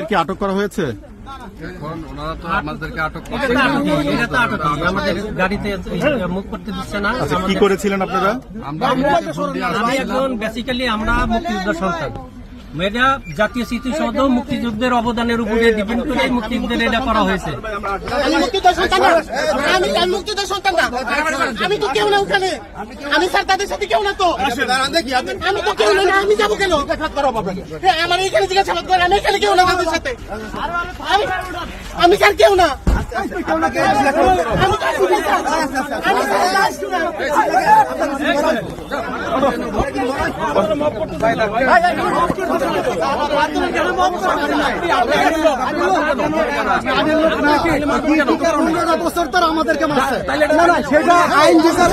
কি আটক করা হয়েছে? এখন ওনারা তো আমাদেরকে আটক আমাদের গাড়িতে মুখ করতে দিচ্ছে না। কি করেছিলেন আপনারা? আমি একজন বেসিক্যালি আমরা মুক্তিযোদ্ধার সন্তান। মেয়েরা জাতীয় স্মৃতিসৌধ মুক্তিযুদ্ধের অবদানের উপরে ডিপেন্ড করে মুক্তিযুদ্ধের এটা করা হয়েছে। আমি মুক্তিযোদ্ধার সন্তান না, আমি মুক্তিযোদ্ধার সন্তান না, আমি তো কেউ না ওখানে, আমি স্যার তাদের সাথে কেউ না তো, আমি তো কেউ না, আমি যাবো কেন? আমার এখানে জিজ্ঞাসাবাদ করে, আমি এখানে কেউ না তাদের সাথে, আমি স্যার কেউ না, বছর তো আমাদেরকে মারছে, সেটা আইন বিচার